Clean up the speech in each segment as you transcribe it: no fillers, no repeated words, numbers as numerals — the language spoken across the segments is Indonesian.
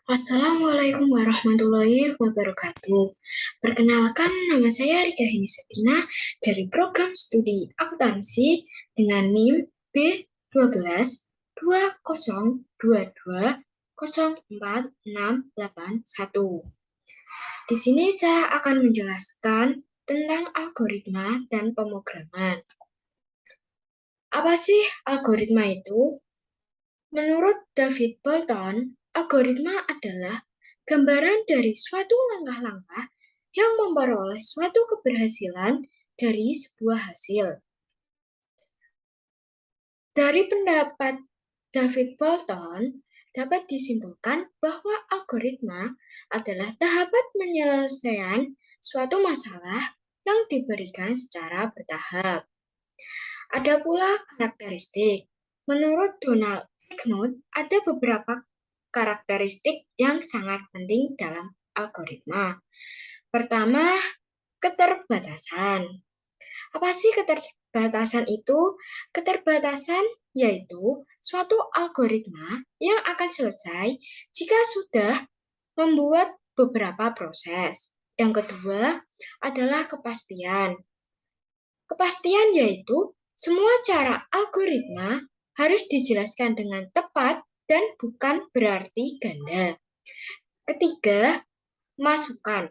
Assalamualaikum warahmatullahi wabarakatuh. Perkenalkan, nama saya Rika Heni Septina dari program studi akuntansi dengan NIM B12 2022 0461. Di sini saya akan menjelaskan tentang algoritma dan pemrograman. Apa sih algoritma itu? Menurut David Bolton, algoritma adalah gambaran dari suatu langkah-langkah yang memperoleh suatu keberhasilan dari sebuah hasil. Dari pendapat David Bolton, dapat disimpulkan bahwa algoritma adalah tahapan penyelesaian suatu masalah yang diberikan secara bertahap. Ada pula karakteristik. Menurut Donald Knuth, ada beberapa karakteristik yang sangat penting dalam algoritma. Pertama, keterbatasan. Apa sih keterbatasan itu? Keterbatasan yaitu suatu algoritma yang akan selesai jika sudah membuat beberapa proses. Yang kedua adalah kepastian. Kepastian yaitu semua cara algoritma harus dijelaskan dengan tepat dan bukan berarti ganda. Ketiga, masukan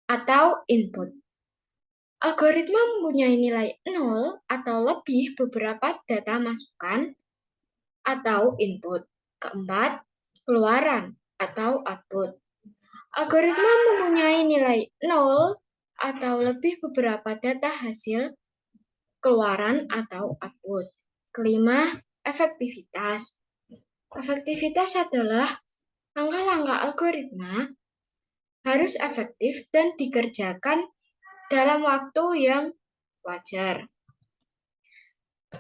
atau input. Algoritma mempunyai nilai 0 atau lebih beberapa data masukan atau input. Keempat, keluaran atau output. Algoritma mempunyai nilai 0 atau lebih beberapa data hasil keluaran atau output. Kelima, efektivitas. Efektivitas adalah langkah-langkah algoritma harus efektif dan dikerjakan dalam waktu yang wajar.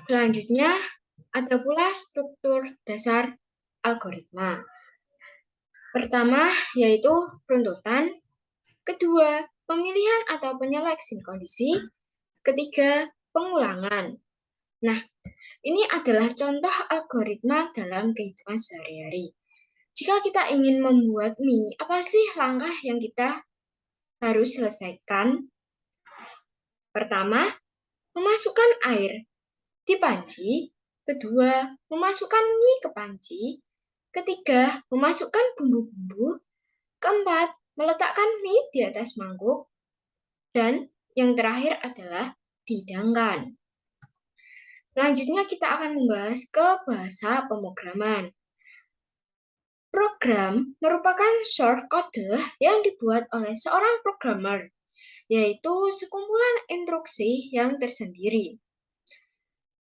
Selanjutnya, ada pula struktur dasar algoritma. Pertama, yaitu runtutan. Kedua, pemilihan atau penyeleksi kondisi. Ketiga, pengulangan. Nah, ini adalah contoh algoritma dalam kehidupan sehari-hari. Jika kita ingin membuat mie, apa sih langkah yang kita harus selesaikan? Pertama, memasukkan air di panci. Kedua, memasukkan mie ke panci. Ketiga, memasukkan bumbu-bumbu. Keempat, meletakkan mie di atas mangkuk. Dan yang terakhir adalah dihidangkan. Selanjutnya kita akan membahas ke bahasa pemrograman. Program merupakan short code yang dibuat oleh seorang programmer, yaitu sekumpulan instruksi yang tersendiri.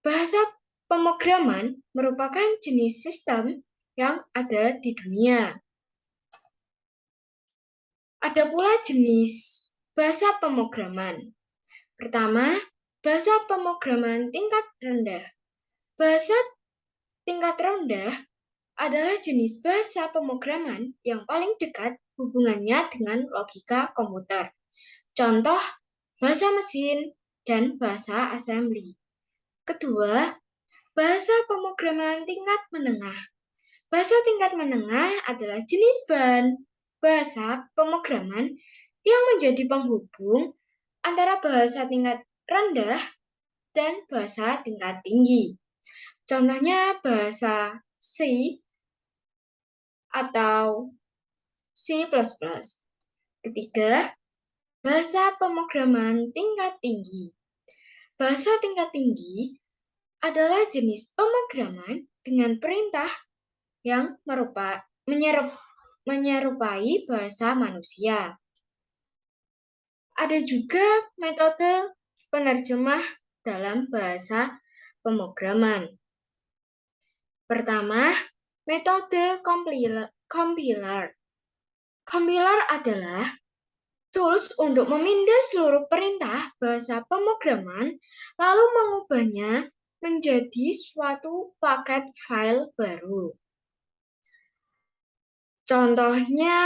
Bahasa pemrograman merupakan jenis sistem yang ada di dunia. Ada pula jenis bahasa pemrograman. Pertama, bahasa pemrograman tingkat rendah. Bahasa tingkat rendah adalah jenis bahasa pemrograman yang paling dekat hubungannya dengan logika komputer. Contoh, bahasa mesin dan bahasa assembly. Kedua, bahasa pemrograman tingkat menengah. Bahasa tingkat menengah adalah jenis bahasa pemrograman yang menjadi penghubung antara bahasa tingkat rendah dan bahasa tingkat tinggi. Contohnya bahasa C atau C++. Ketiga, bahasa pemrograman tingkat tinggi. Bahasa tingkat tinggi adalah jenis pemrograman dengan perintah yang menyerupai bahasa manusia. Ada juga metode penerjemah dalam bahasa pemrograman. Pertama, metode compiler. Compiler adalah tools untuk memindah seluruh perintah bahasa pemrograman lalu mengubahnya menjadi suatu paket file baru. Contohnya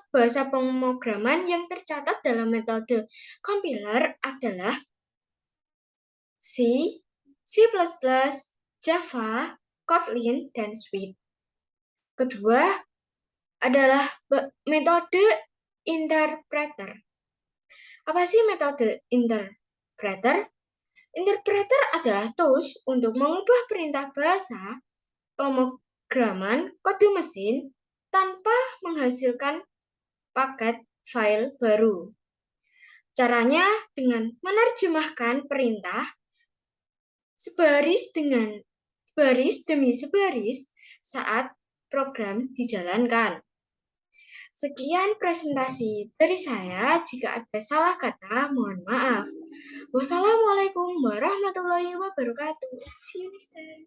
bahasa pemrograman yang tercatat dalam metode compiler adalah C, C++, Java, Kotlin, dan Swift. Kedua adalah metode interpreter. Apa sih metode interpreter? Interpreter adalah tools untuk mengubah perintah bahasa pemrograman kode mesin tanpa menghasilkan paket file baru. Caranya dengan menerjemahkan perintah sebaris demi sebaris saat program dijalankan. Sekian presentasi dari saya. Jika ada salah kata, mohon maaf. Wassalamualaikum warahmatullahi wabarakatuh. See you next time.